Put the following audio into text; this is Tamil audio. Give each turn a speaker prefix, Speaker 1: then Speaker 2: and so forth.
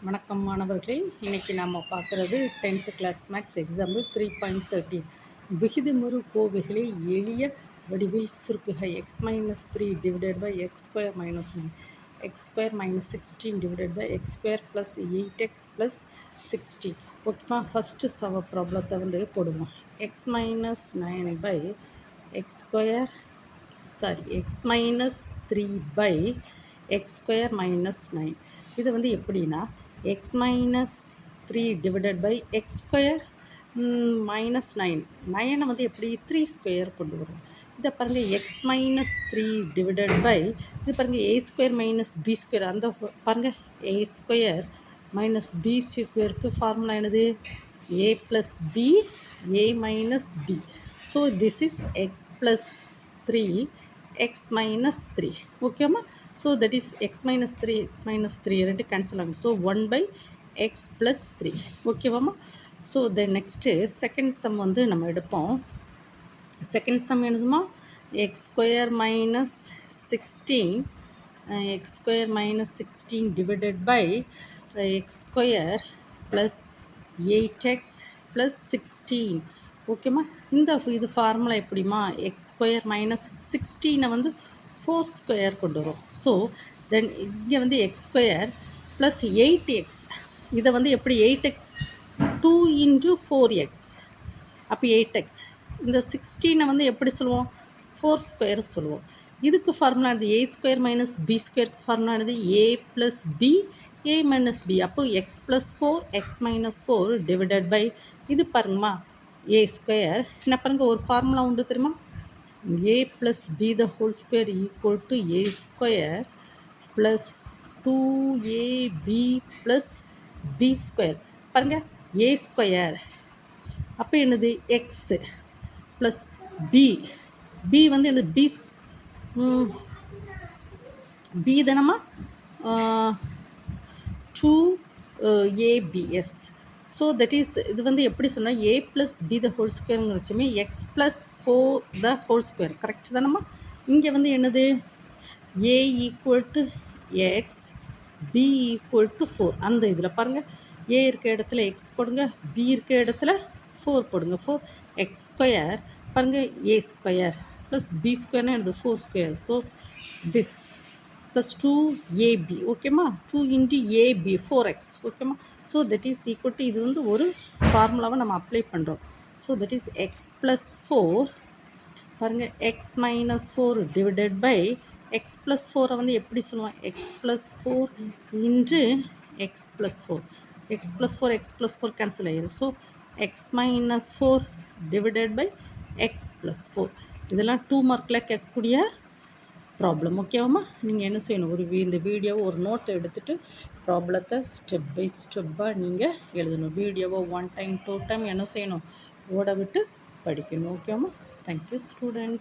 Speaker 1: வணக்கம் மாணவர்களே, இன்றைக்கி நாம் பார்க்குறது 10th கிளாஸ் மேக்ஸ் எக்ஸாம்பிள் 3.13 விகிதமுறு கோவைகளை எளிய வடிவில் சுருக்குக. x-3 divided by x² - 9 x² - 16 divided by x² + 8x + 60. ஓகேவா? ஃபஸ்ட்டு ப்ராப்ளத்தை வந்து போடுவோம். x - 9 by x -3 by x² - 9. இது வந்து எப்படின்னா x -3 டிவைடட் பை x² - 9. 9 வந்து எப்படி 3² கொண்டு வரும். இதை பாருங்கள், x -3 டிவைடட் பை இது பாருங்கள் a² - b². அந்த பாருங்கள் a² - b²க்கு ஃபார்முலா என்னது? a + b a - b. So this is x + 3 x - 3. ஓகேம்மா? ஸோ தட் இஸ் x - 3 ரெண்டு கேன்சல் ஆகும். So 1 by x + 3. ஓகேவாம்மா? So then next second sum வந்து நம்ம எடுப்போம். செகண்ட் சம் என்னதுமா? x² - 16 x² - 16 divided by x² + 8x + 16. ஓகேம்மா? இது ஃபார்முலா எப்படிமா? x² - 16 வந்து 4² கொண்டு வரும். ஸோ தென் இங்கே வந்து x² + 8x. இதை வந்து எப்படி 8x 2 × 4x அப்போ 8x. இந்த 16 வந்து எப்படி சொல்லுவோம்? 4² சொல்லுவோம். இதுக்கு ஃபார்முலா என்னது? a² - b²க்கு ஃபார்முலா என்னது? a + b a - b. அப்போ x + 4 x - 4 டிவைடட் பை இது பாருங்கம்மா a². என்ன பாருங்கள், ஒரு ஃபார்முலா உண்டு தெரியுமா? a + b the whole square equal to a² + 2ab + b². பாருங்கள் a². அப்போ என்னது? x ப்ளஸ் b வந்து என்னது? b தானம்மா 2abs. ஸோ தட் இஸ் இது வந்து எப்படி சொன்னால் a + b the whole squareங்கிறச்சுமே x + 4 the whole square. Correct தானம்மா? இங்கே வந்து என்னது? a = x b = 4. அந்த இதில் பாருங்கள், a இருக்க இடத்துல x போடுங்க, b இருக்க இடத்துல 4 போடுங்க. 4x² பாருங்கள் a² ப்ளஸ் b² என்னது? 4². So this plus 2ab. ஓகேம்மா? 2 × ab 4x. ஓகேம்மா? So that is equal to இது வந்து ஒரு ஃபார்முலாவை நம்ம அப்ளை பண்ணுறோம். ஸோ தட் இஸ் x + 4 பாருங்கள் x - 4 டிவைடட் பை x + 4 வந்து எப்படி சொல்லுவோம்? x + 4 × x + 4. x + 4 x + 4 cancel ஆகிடும். So x - 4 divided by x + 4. இதெல்லாம் 2 மார்க்கில் கேட்கக்கூடிய ப்ராப்ளம். ஓகேவாம்மா? நீங்கள் என்ன செய்யணும்? இந்த வீடியோவை ஒரு நோட் எடுத்துகிட்டு ப்ராப்ளத்தை ஸ்டெப் பை ஸ்டெப்பாக நீங்கள் எழுதணும். வீடியோவை 1 டைம் 2 டைம் என்ன செய்யணும்? ஓட விட்டு படிக்கணும். ஓகேவாம்மா? Thank you student.